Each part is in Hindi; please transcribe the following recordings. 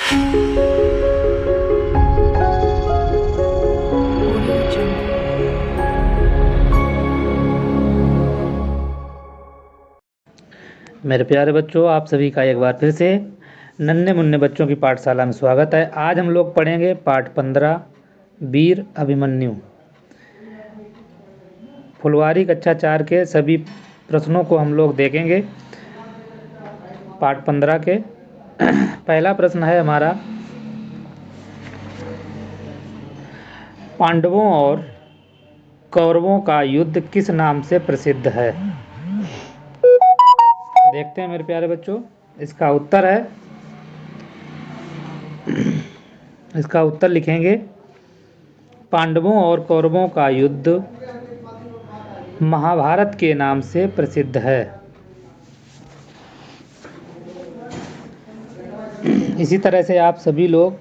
मेरे प्यारे बच्चों, आप सभी का एक बार फिर से नन्हे मुन्ने बच्चों की पाठशाला में स्वागत है। आज हम लोग पढ़ेंगे पाठ 15 वीर अभिमन्यु। फुलवारी कक्षा 4 के सभी प्रश्नों को हम लोग देखेंगे पाठ 15 के। पहला प्रश्न है हमारा, पांडवों और कौरवों का युद्ध किस नाम से प्रसिद्ध है? देखते हैं मेरे प्यारे बच्चों। इसका उत्तर लिखेंगे, पांडवों और कौरवों का युद्ध महाभारत के नाम से प्रसिद्ध है। इसी तरह से आप सभी लोग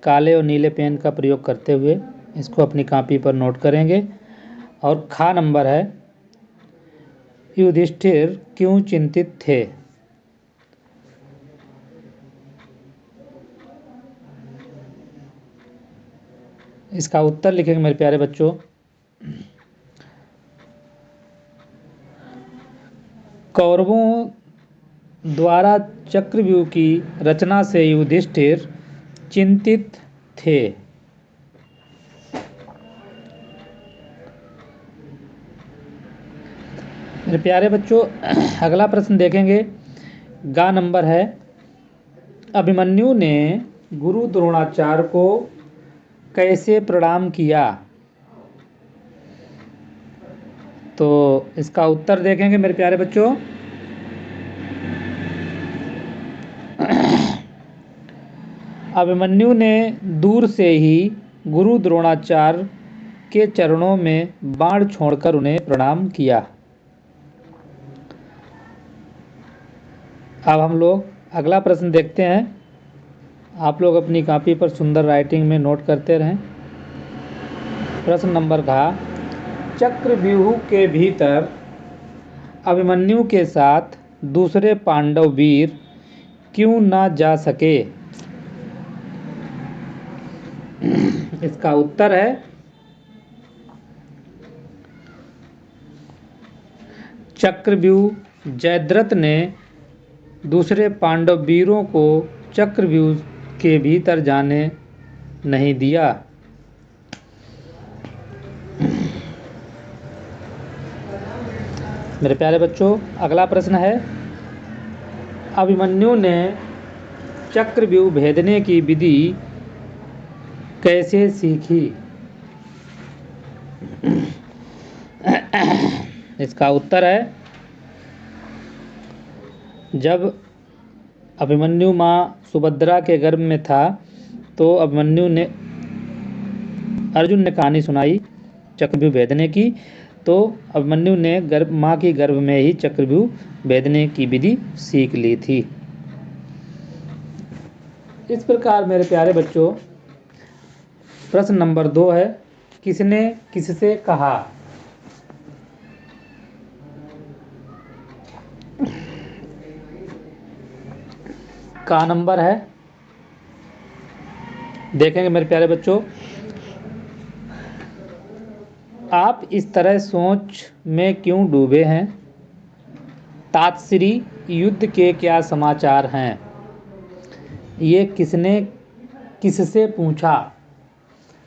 काले और नीले पेन का प्रयोग करते हुए इसको अपनी कॉपी पर नोट करेंगे। और खा नंबर है, युधिष्ठिर क्यों चिंतित थे? इसका उत्तर लिखेंगे मेरे प्यारे बच्चों, कौरवों द्वारा चक्रव्यूह की रचना से युधिष्ठिर चिंतित थे। मेरे प्यारे बच्चों, अगला प्रश्न देखेंगे। गा नंबर है, अभिमन्यु ने गुरु द्रोणाचार्य को कैसे प्रणाम किया? तो इसका उत्तर देखेंगे मेरे प्यारे बच्चों। अभिमन्यु ने दूर से ही गुरु द्रोणाचार्य के चरणों में बाण छोड़कर उन्हें प्रणाम किया। अब हम लोग अगला प्रश्न देखते हैं। आप लोग अपनी कॉपी पर सुंदर राइटिंग में नोट करते रहें। प्रश्न नंबर था, चक्रव्यूह के भीतर अभिमन्यु के साथ दूसरे पांडव वीर क्यों न जा सके? इसका उत्तर है, चक्रव्यूह जयद्रथ ने दूसरे पांडव वीरों को चक्रव्यूह के भीतर जाने नहीं दिया। मेरे प्यारे बच्चों, अगला प्रश्न है, अभिमन्यु ने चक्रव्यूह भेदने की विधि कैसे सीखी? इसका उत्तर है, जब अभिमन्यु माँ सुभद्रा के गर्भ में था तो अर्जुन ने कहानी सुनाई चक्रव्यूह भेदने की, तो अभिमन्यु ने माँ की गर्भ में ही चक्रव्यूह भेदने की विधि सीख ली थी। इस प्रकार मेरे प्यारे बच्चों, प्रश्न नंबर 2 है, किसने किससे कहा? का नंबर है, देखेंगे मेरे प्यारे बच्चों। आप इस तरह सोच में क्यों डूबे हैं? तातश्री युद्ध के क्या समाचार हैं? ये किसने किससे पूछा?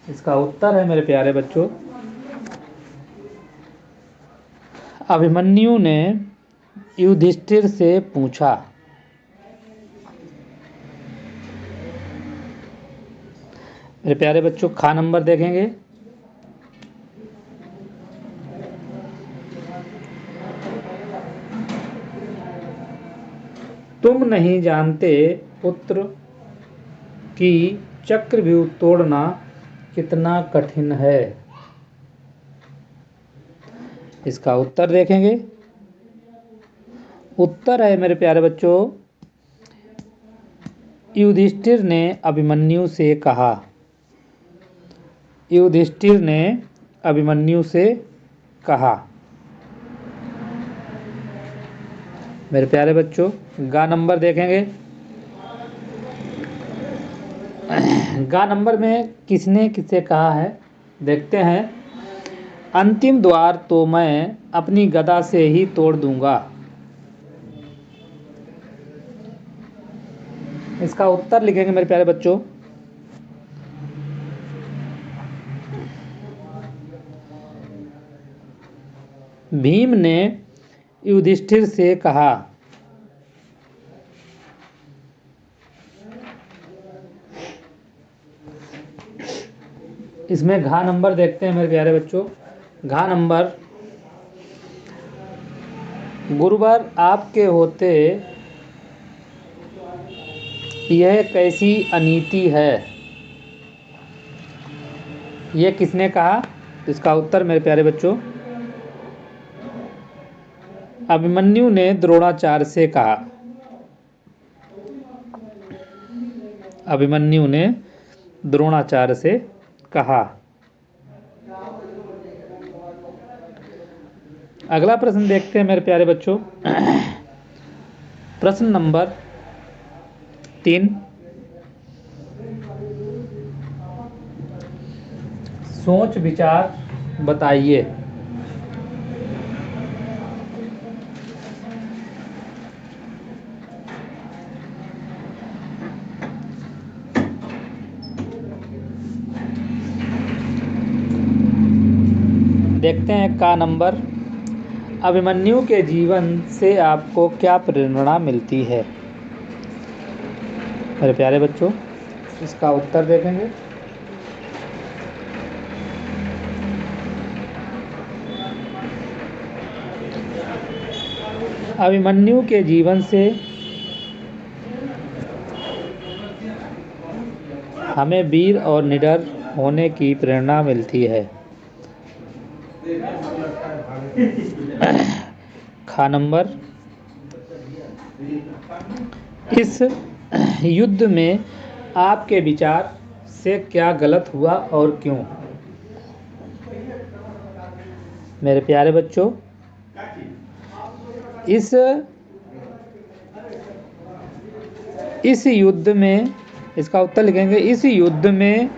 इसका उत्तर है मेरे प्यारे बच्चों, अभिमन्यु ने युधिष्ठिर से पूछा। मेरे प्यारे बच्चों, खा नंबर देखेंगे। तुम नहीं जानते पुत्र कि चक्रव्यूह तोड़ना कितना कठिन है। इसका उत्तर देखेंगे। उत्तर है मेरे प्यारे बच्चों, युधिष्ठिर ने अभिमन्यु से कहा। युधिष्ठिर ने अभिमन्यु से कहा। मेरे प्यारे बच्चों, गा नंबर देखेंगे। गा नंबर में किसने किसे कहा है देखते हैं। अंतिम द्वार तो मैं अपनी गदा से ही तोड़ दूंगा। इसका उत्तर लिखेंगे मेरे प्यारे बच्चों। भीम ने युधिष्ठिर से कहा। इसमें घा नंबर देखते हैं मेरे प्यारे बच्चों। घा नंबर, गुरुवर आपके होते यह कैसी अनीति है। यह किसने कहा? इसका उत्तर मेरे प्यारे बच्चों, अभिमन्यु ने द्रोणाचार्य से कहा। अभिमन्यु ने द्रोणाचार्य से कहा। अगला प्रश्न देखते हैं मेरे प्यारे बच्चों। प्रश्न नंबर 3, सोच विचार बताइए। देखते हैं का नंबर, अभिमन्यु के जीवन से आपको क्या प्रेरणा मिलती है। मेरे प्यारे बच्चों, इसका उत्तर देखेंगे। अभिमन्यु के जीवन से हमें वीर और निडर होने की प्रेरणा मिलती है। खा नंबर, इस युद्ध में आपके विचार से क्या गलत हुआ और क्यों। मेरे प्यारे बच्चों, इस युद्ध में, इसका उत्तर लिखेंगे, इस युद्ध में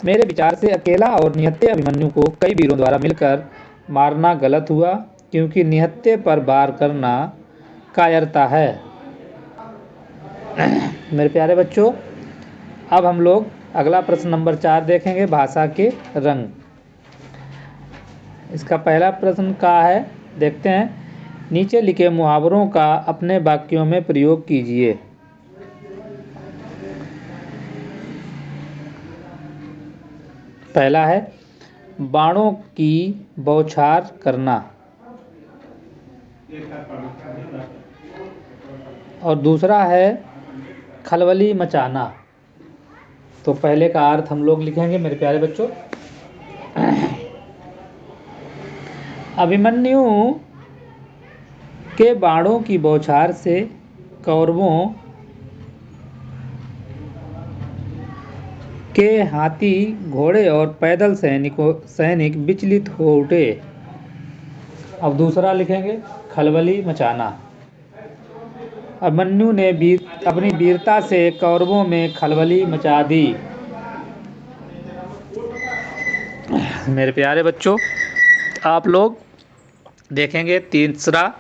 मेरे विचार से अकेला और निहत्थे अभिमन्यु को कई वीरों द्वारा मिलकर मारना गलत हुआ, क्योंकि निहत्थे पर वार करना कायरता है। मेरे प्यारे बच्चों, अब हम लोग अगला प्रश्न नंबर 4 देखेंगे, भाषा के रंग। इसका पहला प्रश्न का है, देखते हैं। नीचे लिखे मुहावरों का अपने वाक्यों में प्रयोग कीजिए। पहला है बाणों की बौछार करना, और दूसरा है खलबली मचाना। तो पहले का अर्थ हम लोग लिखेंगे मेरे प्यारे बच्चों। अभिमन्यु के बाणों की बौछार से कौरवों के हाथी, घोड़े और पैदल सैनिक विचलित हो उठे। अब दूसरा लिखेंगे खलबली मचाना। अभिमन्यु ने अपनी वीरता से कौरवों में खलबली मचा दी। मेरे प्यारे बच्चों, आप लोग देखेंगे तीसरा,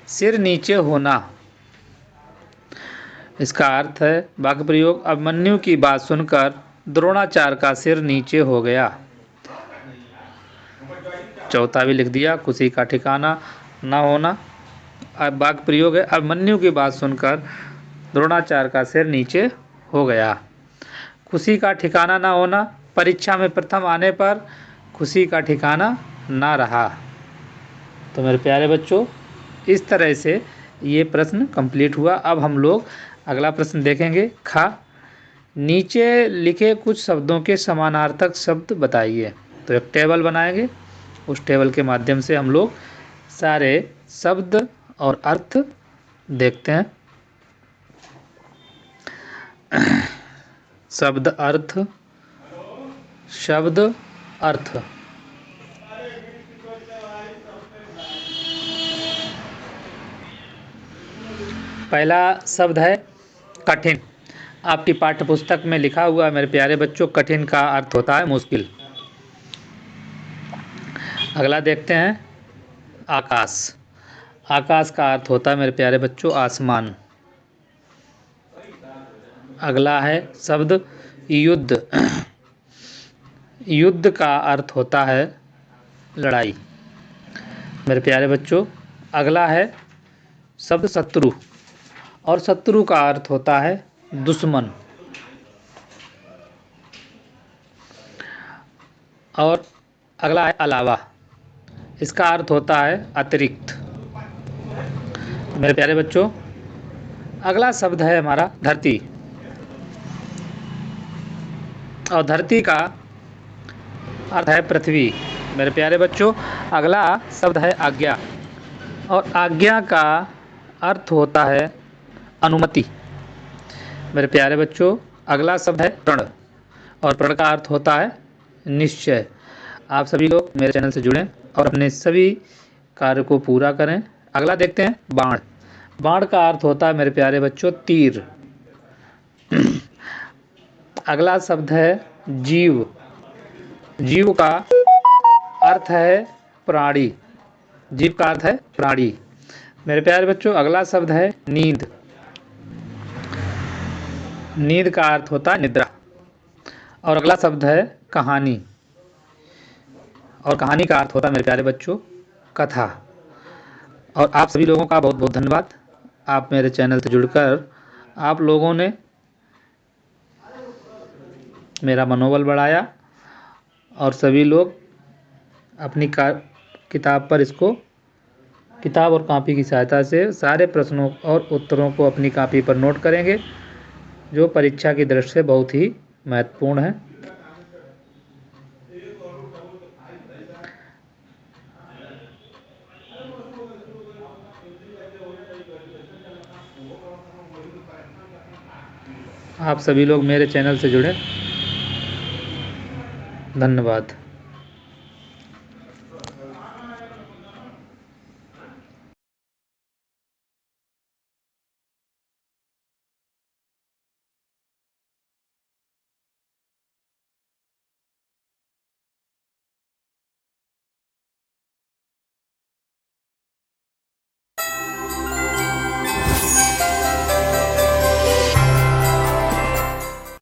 सिर नीचे होना। इसका अर्थ है वाक्य प्रयोग, अभिमन्यु की बात सुनकर द्रोणाचार्य का सिर नीचे हो गया। चौथा भी लिख दिया, खुशी का ठिकाना न होना। अब वाक्य प्रयोग है, अभिमन्यु की बात सुनकर द्रोणाचार्य का सिर नीचे हो गया। खुशी का ठिकाना न होना, परीक्षा में प्रथम आने पर खुशी का ठिकाना ना रहा। तो मेरे प्यारे बच्चों, इस तरह से ये प्रश्न कंप्लीट हुआ। अब हम लोग अगला प्रश्न देखेंगे। खा, नीचे लिखे कुछ शब्दों के समानार्थक शब्द बताइए। तो एक टेबल बनाएंगे, उस टेबल के माध्यम से हम लोग सारे शब्द और अर्थ देखते हैं। शब्द अर्थ, शब्द अर्थ। पहला शब्द है कठिन। आपकी पाठ्य पुस्तक में लिखा हुआ है मेरे प्यारे बच्चों, कठिन का अर्थ होता है मुश्किल। अगला देखते हैं, आकाश। आकाश का अर्थ होता है मेरे प्यारे बच्चों आसमान। अगला है शब्द युद्ध। युद्ध का अर्थ होता है लड़ाई। मेरे प्यारे बच्चों अगला है शब्द शत्रु, और शत्रु का अर्थ होता है दुश्मन। और अगला है अलावा, इसका अर्थ होता है अतिरिक्त। मेरे प्यारे बच्चों अगला शब्द है हमारा धरती, और धरती का अर्थ है पृथ्वी। मेरे प्यारे बच्चों अगला शब्द है आज्ञा, और आज्ञा का अर्थ होता है अनुमति। मेरे प्यारे बच्चों अगला शब्द है प्रण, और प्रण का अर्थ होता है निश्चय। आप सभी लोग मेरे चैनल से जुड़ें और अपने सभी कार्य को पूरा करें। अगला देखते हैं बाण। बाण का अर्थ होता है मेरे प्यारे बच्चों तीर। अगला शब्द है जीव। जीव का अर्थ है प्राणी। जीव का अर्थ है प्राणी। मेरे प्यारे बच्चों अगला शब्द है नींद। नींद का अर्थ होता है निद्रा। और अगला शब्द है कहानी, और कहानी का अर्थ होता है मेरे प्यारे बच्चों कथा। और आप सभी लोगों का बहुत बहुत धन्यवाद। आप मेरे चैनल से जुड़कर आप लोगों ने मेरा मनोबल बढ़ाया, और सभी लोग अपनी किताब पर इसको, किताब और कॉपी की सहायता से सारे प्रश्नों और उत्तरों को अपनी कॉपी पर नोट करेंगे, जो परीक्षा की दृष्टि से बहुत ही महत्वपूर्ण है। आप सभी लोग मेरे चैनल से जुड़े, धन्यवाद।